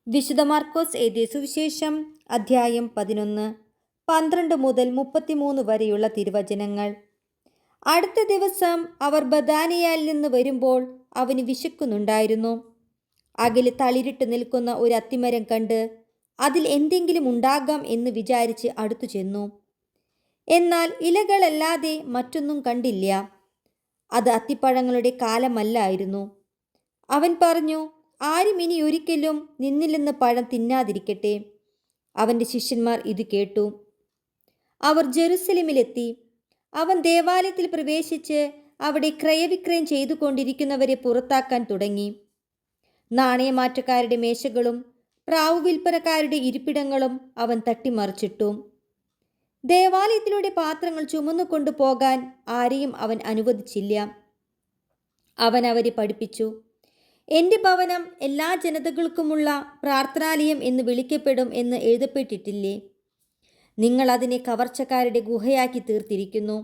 വിശുദ്ധ മാർക്കോസ് എഴുതിയ സുവിശേഷം അധ്യായം 11, 12 മുതൽ 33 വരെയുള്ള തിരുവചനങ്ങൾ. അടുത്ത ദിവസം അവർ ബഥാനിയയിൽ നിന്ന് വരുമ്പോൾ അവന് വിശക്കുന്നുണ്ടായിരുന്നു. അകലെ തളിരിട്ട് നിൽക്കുന്ന ഒരു അത്തിമരം കണ്ട് അതിൽ എന്തെങ്കിലും ഉണ്ടാകാം എന്ന് വിചാരിച്ച് അടുത്തു ചെന്നു. എന്നാൽ ഇലകളല്ലാതെ മറ്റൊന്നും കണ്ടില്ല. അത് അത്തിപ്പഴങ്ങളുടെ കാലമല്ലായിരുന്നു. അവൻ പറഞ്ഞു, ആരും ഇനി ഒരിക്കലും നിന്നിൽ നിന്ന് പഴം തിന്നാതിരിക്കട്ടെ. അവൻ്റെ ശിഷ്യന്മാർ ഇത് കേട്ടു. അവർ ജെറുസലേമിലെത്തി. അവൻ ദേവാലയത്തിൽ പ്രവേശിച്ച് അവിടെ ക്രയവിക്രയം ചെയ്തുകൊണ്ടിരിക്കുന്നവരെ പുറത്താക്കാൻ തുടങ്ങി. നാണയമാറ്റക്കാരുടെ മേശകളും പ്രാവു വിൽപ്പനക്കാരുടെ ഇരിപ്പിടങ്ങളും അവൻ തട്ടിമറിച്ചിട്ടു. ദേവാലയത്തിലൂടെ പാത്രങ്ങൾ ചുമന്നുകൊണ്ടു പോകാൻ ആരെയും അവൻ അനുവദിച്ചില്ല. അവൻ അവരെ പഠിപ്പിച്ചു, എൻ്റെ ഭവനം എല്ലാ ജനതകൾക്കുമുള്ള പ്രാർത്ഥനാലയം എന്ന് വിളിക്കപ്പെടും എന്ന് എഴുതപ്പെട്ടിട്ടില്ലേ? നിങ്ങൾ അതിനെ കവർച്ചക്കാരുടെ ഗുഹയാക്കി തീർത്തിരിക്കുന്നു.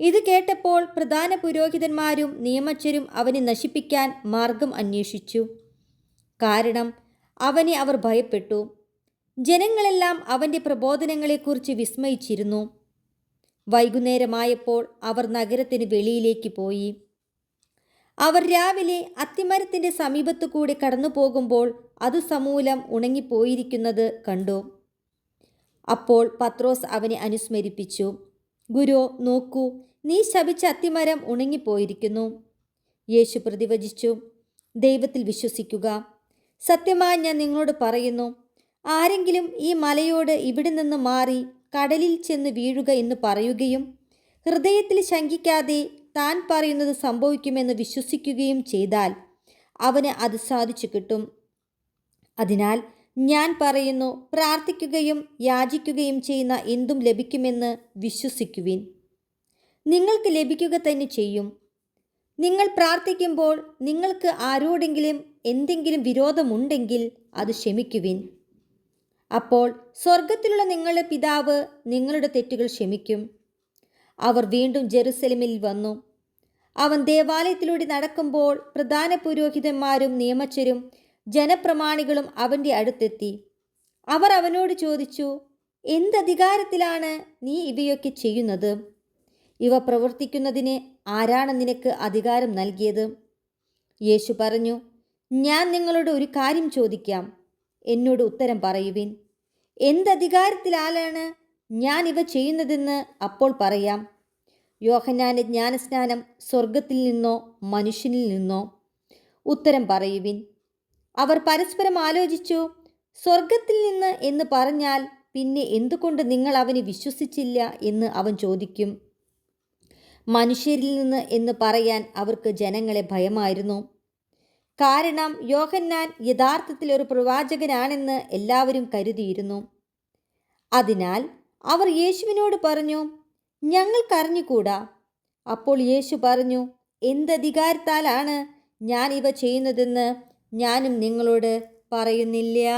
ഇത് കേട്ടപ്പോൾ പ്രധാന പുരോഹിതന്മാരും നിയമജ്ഞരും അവനെ നശിപ്പിക്കാൻ മാർഗം അന്വേഷിച്ചു. കാരണം അവനെ അവർ ഭയപ്പെട്ടു. ജനങ്ങളെല്ലാം അവൻ്റെ പ്രബോധനങ്ങളെക്കുറിച്ച് വിസ്മയിച്ചിരുന്നു. വൈകുന്നേരമായപ്പോൾ അവർ നഗരത്തിന് വെളിയിലേക്ക് പോയി. അവർ രാവിലെ അത്തിമരത്തിൻ്റെ സമീപത്തു കൂടി കടന്നു പോകുമ്പോൾ അത് സമൂലം ഉണങ്ങിപ്പോയിരിക്കുന്നത് കണ്ടു. അപ്പോൾ പത്രോസ് അവനെ അനുസ്മരിപ്പിച്ചു, ഗുരു, നോക്കൂ, നീ ശപിച്ച അത്തിമരം ഉണങ്ങിപ്പോയിരിക്കുന്നു. യേശു പ്രതിവചിച്ചു, ദൈവത്തിൽ വിശ്വസിക്കുക. സത്യമായി ഞാൻ നിങ്ങളോട് പറയുന്നു, ആരെങ്കിലും ഈ മലയോട് ഇവിടെ നിന്ന് മാറി കടലിൽ ചെന്ന് വീഴുക എന്ന് പറയുകയും ഹൃദയത്തിൽ ശങ്കിക്കാതെ താൻ പറയുന്നത് സംഭവിക്കുമെന്ന് വിശ്വസിക്കുകയും ചെയ്താൽ അവന് അത് സാധിച്ചു കിട്ടും. അതിനാൽ ഞാൻ പറയുന്നു, പ്രാർത്ഥിക്കുകയും യാചിക്കുകയും ചെയ്യുന്ന എന്തും ലഭിക്കുമെന്ന് വിശ്വസിക്കുവിൻ. നിങ്ങൾക്ക് ലഭിക്കുക തന്നെ ചെയ്യും. നിങ്ങൾ പ്രാർത്ഥിക്കുമ്പോൾ നിങ്ങൾക്ക് ആരോടെങ്കിലും എന്തെങ്കിലും വിരോധമുണ്ടെങ്കിൽ അത് ക്ഷമിക്കുവിൻ. അപ്പോൾ സ്വർഗത്തിലുള്ള നിങ്ങളുടെ പിതാവ് നിങ്ങളുടെ തെറ്റുകൾ ക്ഷമിക്കും. അവർ വീണ്ടും ജെറുസലേമിൽ വന്നു. അവൻ ദേവാലയത്തിലൂടെ നടക്കുമ്പോൾ പ്രധാന പുരോഹിതന്മാരും നിയമജ്ഞരും ജനപ്രമാണികളും അവൻ്റെ അടുത്തെത്തി. അവർ അവനോട് ചോദിച്ചു, എന്തധികാരത്തിലാണ് നീ ഇവയൊക്കെ ചെയ്യുന്നത്? ഇവ പ്രവർത്തിക്കുന്നതിന് ആരാണ് നിനക്ക് അധികാരം നൽകിയത്? യേശു പറഞ്ഞു, ഞാൻ നിങ്ങളോട് ഒരു കാര്യം ചോദിക്കാം, എന്നോട് ഉത്തരം പറയുവിൻ. എന്തധികാരത്തിലാണ് ഞാൻ ഇവ ചെയ്യുന്നതെന്ന് അപ്പോൾ പറയാം. യോഹന്നാന്റെ ജ്ഞാനസ്നാനം സ്വർഗത്തിൽ നിന്നോ മനുഷ്യനിൽ നിന്നോ? ഉത്തരം പറയുവിൻ. അവർ പരസ്പരം ആലോചിച്ചു. സ്വർഗത്തിൽ നിന്ന് എന്ന് പറഞ്ഞാൽ പിന്നെ എന്തുകൊണ്ട് നിങ്ങൾ അവനെ വിശ്വസിച്ചില്ല എന്ന് അവൻ ചോദിക്കും. മനുഷ്യരിൽ നിന്ന് എന്ന് പറയാൻ അവർക്ക് ജനങ്ങളെ ഭയമായിരുന്നു. കാരണം യോഹന്നാൻ യഥാർത്ഥത്തിൽ ഒരു പ്രവാചകനാണെന്ന് എല്ലാവരും കരുതിയിരുന്നു. അതിനാൽ അവർ യേശുവിനോട് പറഞ്ഞു, ഞങ്ങൾക്കറിഞ്ഞുകൂടാ. അപ്പോൾ യേശു പറഞ്ഞു, എന്തധികാരത്താലാണ് ഞാൻ ഇവ ചെയ്യുന്നതെന്ന് ഞാനും നിങ്ങളോട് പറയുന്നില്ല.